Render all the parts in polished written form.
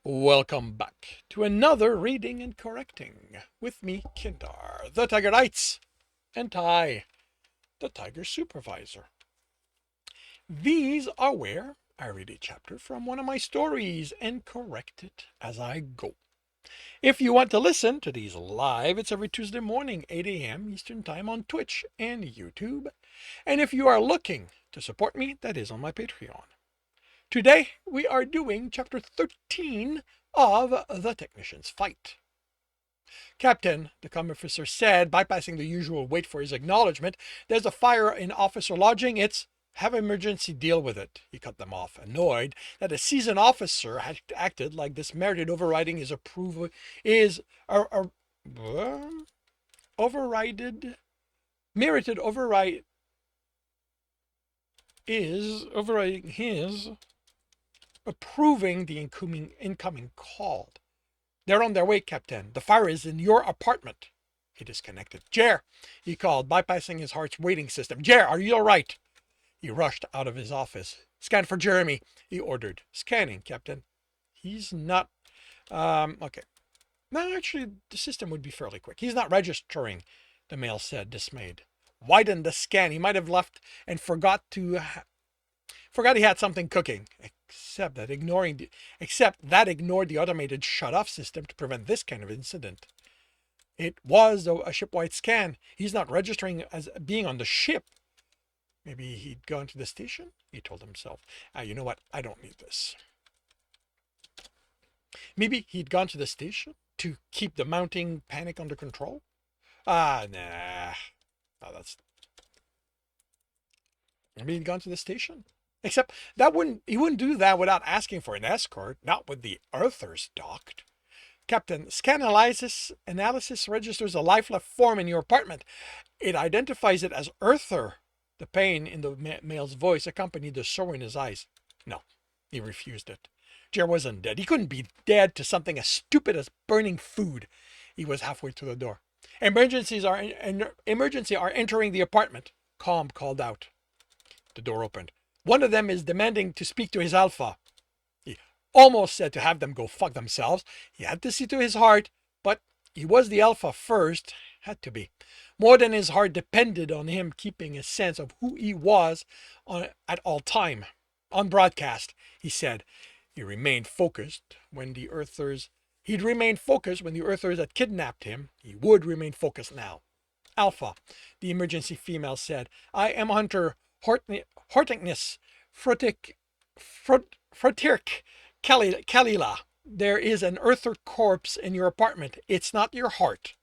Welcome back to another reading and correcting with me, Kindar, the Tiger Knights, and Ty, the Tiger Supervisor. These are where I read a chapter from one of my stories and correct it as I go. If you want to listen to these live, it's every Tuesday morning, 8 a.m. Eastern Time on Twitch and YouTube. And if you are looking to support me, that is on my Patreon. Today, we are doing chapter 13 of The Technician's Fight. Captain, the comm officer said, bypassing the usual wait for his acknowledgement, there's a fire in officer lodging. It's have emergency deal with it. He cut them off, annoyed that a seasoned officer had acted like this merited overriding his approval overrided merited override is overriding his approving the incoming call. They're on their way, Captain. The fire is in your apartment. He disconnected. Jer, he called, bypassing his heart's waiting system. Jer, are you all right? He rushed out of his office. Scan for Jeremy, he ordered. Scanning, Captain. He's not... okay. No, actually, the system would be fairly quick. He's not registering, the male said, dismayed. Widen the scan. He might have left and forgot he had something cooking. Except that ignored the automated shut-off system to prevent this kind of incident. It was a ship-wide scan. He's not registering as being on the ship. Maybe he'd gone to the station, he told himself. You know what? I don't need this. Maybe he'd gone to the station to keep the mounting panic under control? Nah. Oh, maybe he'd gone to the station? Except he wouldn't do that without asking for an escort, not with the Earthers docked. Captain, scan analysis registers a life form in your apartment. It identifies it as Earther. The pain in the male's voice accompanied the sorrow in his eyes. No, he refused it. Jer wasn't dead. He couldn't be dead to something as stupid as burning food. He was halfway to the door. Emergency are entering the apartment. Calm called out. The door opened. One of them is demanding to speak to his alpha. He almost said to have them go fuck themselves. He had to see to his heart, but he was the alpha first. Had to be. More than his heart depended on him keeping a sense of who he was at all time. On broadcast, he said. He'd remained focused when the Earthers had kidnapped him. He would remain focused now. Alpha, the emergency female said. I am Hunter Hortinkness Frotirk Kalila. There is an Earther corpse in your apartment. It's not your heart.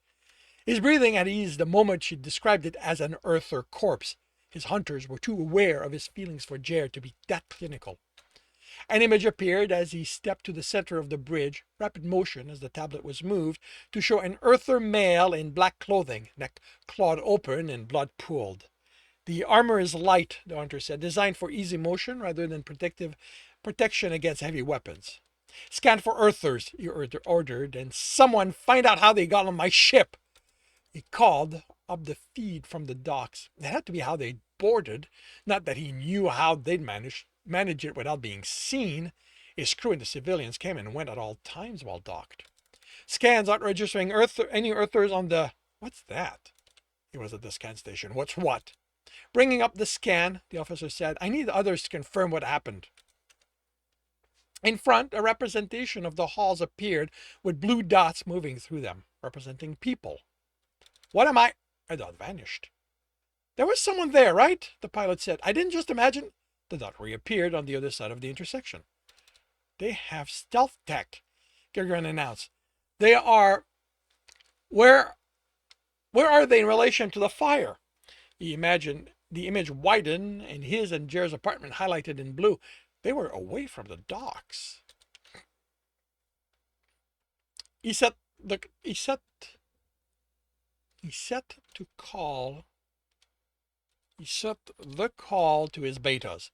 His breathing had eased the moment she described it as an Earther corpse. His hunters were too aware of his feelings for Jer to be that clinical. An image appeared as he stepped to the center of the bridge, rapid motion as the tablet was moved, to show an Earther male in black clothing, neck clawed open and blood pooled. The armor is light, the hunter said, designed for easy motion rather than protection against heavy weapons. Scan for Earthers, he ordered, and someone find out how they got on my ship. He called up the feed from the docks. It had to be how they boarded, not that he knew how they'd manage it without being seen. His crew and the civilians came and went at all times while docked. Scans aren't registering any Earthers on the... What's that? He was at the scan station. What's what? Bringing up the scan, the officer said, I need others to confirm what happened. In front, a representation of the halls appeared with blue dots moving through them, representing people. What am I? A dot vanished. There was someone there, right? The pilot said. I didn't just imagine. The dot reappeared on the other side of the intersection. They have stealth tech, Gralgiran announced. They are... Where are they in relation to the fire? He imagined the image widen and his and Jer's apartment highlighted in blue. They were away from the docks. He set the call to his betas.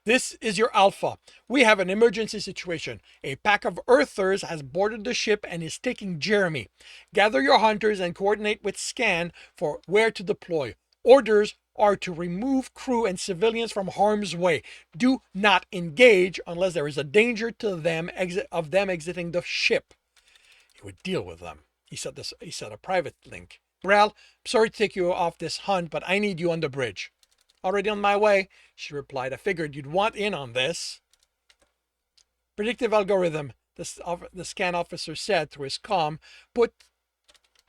This is your Alpha. We have an emergency situation. A pack of Earthers has boarded the ship and is taking Jeremy. Gather your hunters and coordinate with Scan for where to deploy. Orders are to remove crew and civilians from harm's way. Do not engage unless there is a danger to them of them exiting the ship. He would deal with them. He said a private link. Grell, I'm sorry to take you off this hunt, but I need you on the bridge. Already on my way, she replied. I figured you'd want in on this. Predictive algorithm, the scan officer said through his comm,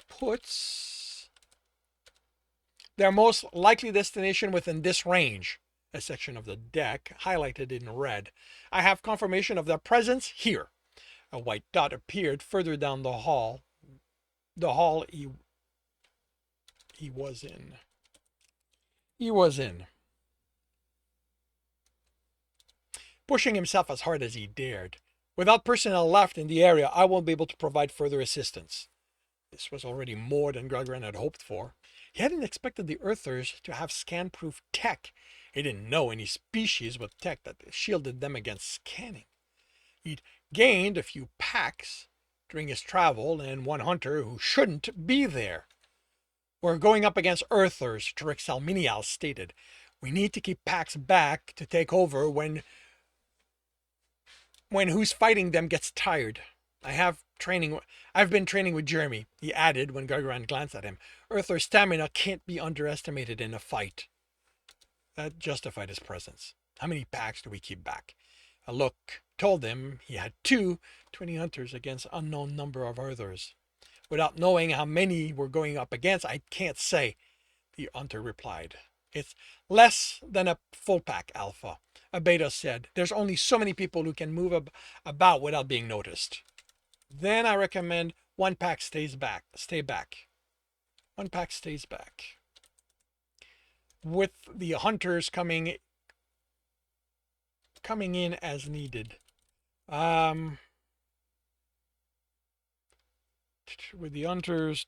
puts their most likely destination within this range. A section of the deck highlighted in red. I have confirmation of their presence here. A white dot appeared further down the hall. The hall he was in. Pushing himself as hard as he dared. Without personnel left in the area, I won't be able to provide further assistance. This was already more than Gralgiran had hoped for. He hadn't expected the Earthers to have scan-proof tech. He didn't know any species with tech that shielded them against scanning. He'd gained a few packs during his travel and one hunter who shouldn't be there. We're going up against Earthers, Tarek Salminial stated. We need to keep packs back to take over when who's fighting them gets tired. I've been training with Jeremy, he added when Gralgiran glanced at him. Earther stamina can't be underestimated in a fight. That justified his presence. How many packs do we keep back? A look told him he had 20 hunters against an unknown number of Earthers. Without knowing how many we're going up against, I can't say, the hunter replied. It's less than a full pack, Alpha. A beta said. There's only so many people who can move about without being noticed. Then I recommend one pack stay back. One pack stays back. With the hunters coming in as needed. With the hunters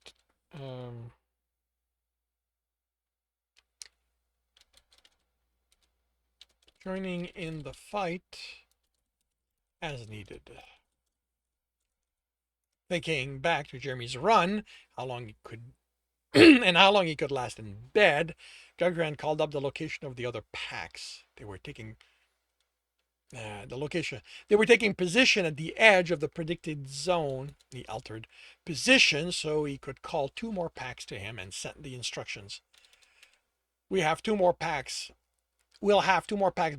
joining in the fight as needed. Thinking back to Jeremy's run, how long he could last in bed, Gralgiran called up the location of the other packs. They were taking position at the edge of the predicted zone. He altered position so he could call 2 more packs to him and sent the instructions. We'll have 2 more packs by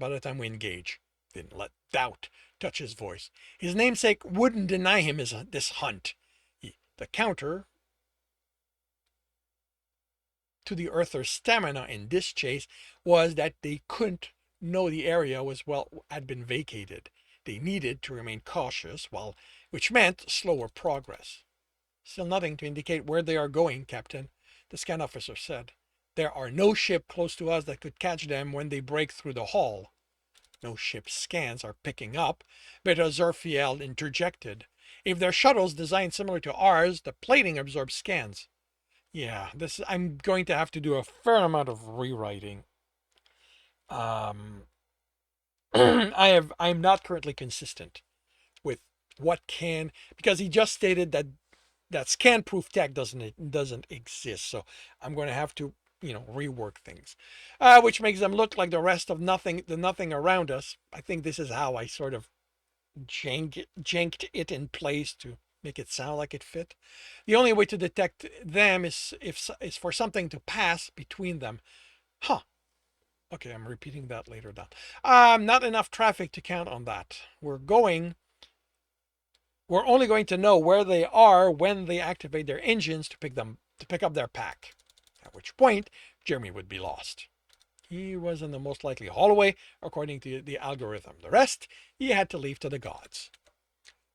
the time we engage. Didn't let doubt touch his voice. His namesake wouldn't deny him this hunt. The counter to the Earther's stamina in this chase was that they couldn't know the area had been vacated. They needed to remain cautious, which meant slower progress. Still nothing to indicate where they are going, Captain, the scan officer said. There are no ships close to us that could catch them when they break through the hall. No ship scans are picking up, Beta Zerfiel interjected. If their shuttle's designed similar to ours, the plating absorbs scans. Yeah, I'm going to have to do a fair amount of rewriting. I'm not currently consistent with because he just stated that scan-proof tech doesn't exist. So I'm going to have to rework things, which makes them look like the rest of nothing around us. I think this is how I sort of janked it in place to make it sound like it fit. The only way to detect them is for something to pass between them. Huh. Okay, I'm repeating that later down. Not enough traffic to count on that. We're only going to know where they are when they activate their engines to pick up their pack. At which point, Jeremy would be lost. He was in the most likely hallway, according to the algorithm. The rest, he had to leave to the gods.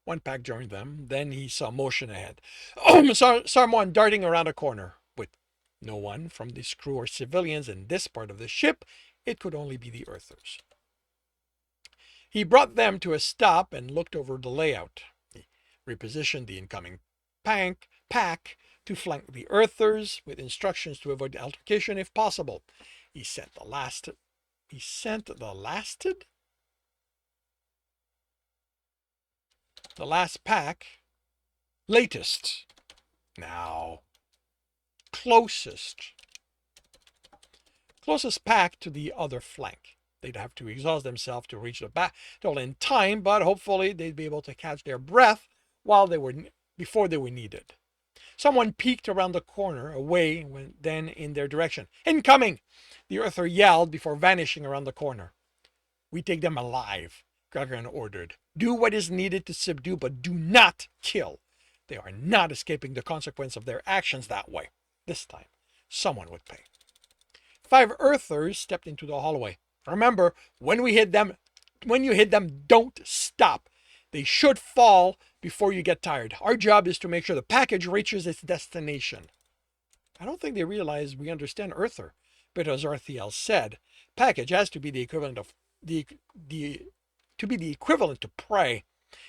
One pack joined them. Then he saw motion ahead. Saw someone darting around a corner. With no one from this crew or civilians in this part of the ship, it could only be the Earthers. He brought them to a stop and looked over the layout. He repositioned the incoming pack to flank the Earthers with instructions to avoid altercation if possible. He sent the lasted? The last pack, latest, now closest closest pack to the other flank. They'd have to exhaust themselves to reach the battle in time, but hopefully they'd be able to catch their breath before they were needed. Someone peeked around the corner, away, then in their direction. Incoming! The Earther yelled before vanishing around the corner. We take them alive, Gralgiran ordered. Do what is needed to subdue, but do not kill. They are not escaping the consequence of their actions that way. This time, someone would pay. 5 Earthers stepped into the hallway. Remember, when you hit them, don't stop. They should fall before you get tired. Our job is to make sure the package reaches its destination. I don't think they realize we understand Earther, but as Arthiel said, package has to be the equivalent of to prey.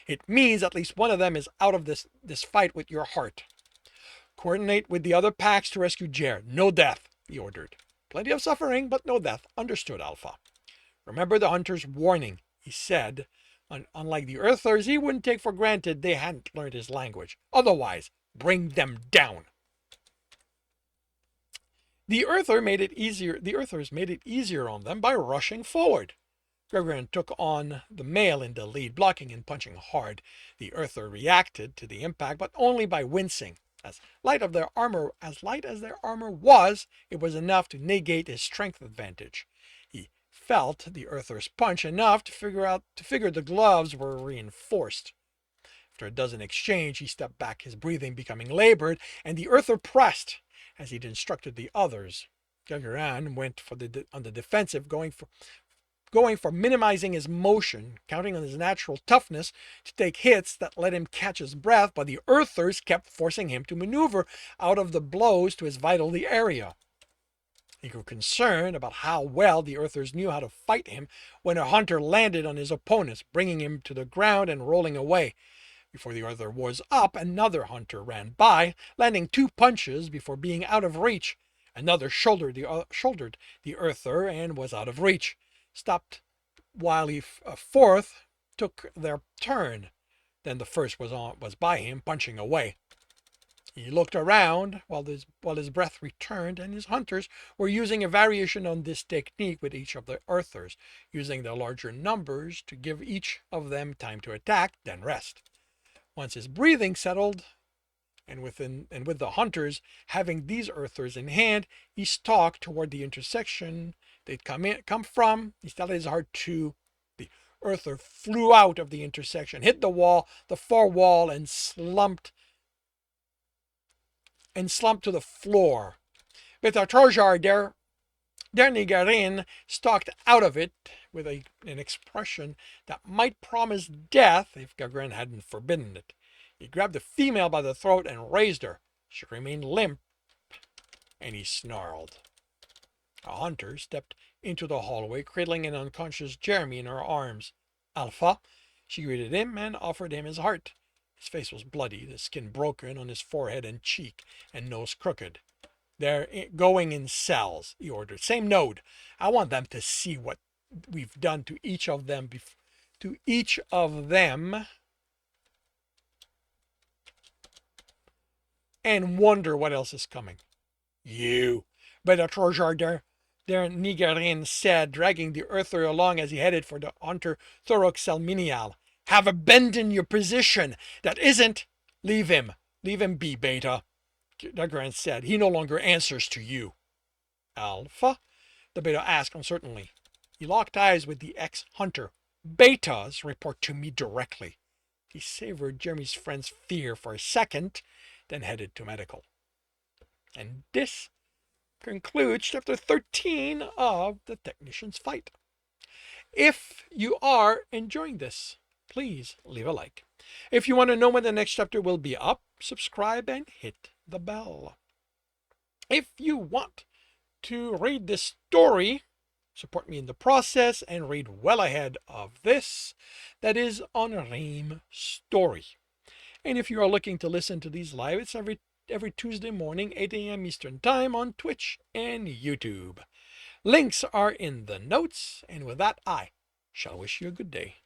It means at least one of them is out of this fight with your heart. Coordinate with the other packs to rescue Jer. No death, he ordered. Plenty of suffering, but no death. Understood, Alpha. Remember the hunter's warning, he said. Unlike the Earthers, he wouldn't take for granted they hadn't learned his language. Otherwise, bring them down. The Earthers made it easier on them by rushing forward. Gralgiran took on the male in the lead, blocking and punching hard. The Earther reacted to the impact, but only by wincing. As light as their armor was, it was enough to negate his strength advantage. He felt the Earther's punch enough to figure the gloves were reinforced. After a dozen exchanges, he stepped back, his breathing becoming labored, and the Earther pressed as he'd instructed the others. Gralgiran went on the defensive, going for minimizing his motion, counting on his natural toughness to take hits that let him catch his breath, but the Earthers kept forcing him to maneuver out of the blows to his vital area. He grew concerned about how well the Earthers knew how to fight him when a hunter landed on his opponents, bringing him to the ground and rolling away. Before the Earther was up, another hunter ran by, landing 2 punches before being out of reach. Another shouldered the Earther and was out of reach. Stopped while a fourth took their turn. Then the first was by him, punching away. He looked around while his breath returned, and his hunters were using a variation on this technique with each of the Earthers, using their larger numbers to give each of them time to attack, then rest. Once his breathing settled, and with the hunters having these Earthers in hand, he stalked toward the intersection they'd come from. He started his heart to. The Earther flew out of the intersection, hit the far wall, and slumped to the floor. With a Trojar, Dernigarin stalked out of it with an expression that might promise death if Gralgiran hadn't forbidden it. He grabbed the female by the throat and raised her. She remained limp, and he snarled. A hunter stepped into the hallway, cradling an unconscious Jeremy in her arms. Alpha, she greeted him and offered him his heart. His face was bloody, the skin broken on his forehead and cheek, and nose crooked. They're going in cells, he ordered. Same node. I want them to see what we've done to each of them, and wonder what else is coming. You, better Trojar Dernigarin said, dragging the Earther along as he headed for the hunter Thoroxelminial. Have abandoned your position. That isn't. Leave him be, Beta, Gralgiran said. He no longer answers to you. Alpha? The Beta asked uncertainly. He locked eyes with the ex-hunter. Betas report to me directly. He savored Jeremy's friend's fear for a second, then headed to medical. And this concludes chapter 13 of The Technician's Fight. If you are enjoying this, please leave a like. If you want to know when the next chapter will be up, subscribe and hit the bell. If you want to read this story, support me in the process, and read well ahead of this, that is on Ream Story. And if you are looking to listen to these live, it's every Tuesday morning, 8 a.m. Eastern Time on Twitch and YouTube. Links are in the notes, and with that, I shall wish you a good day.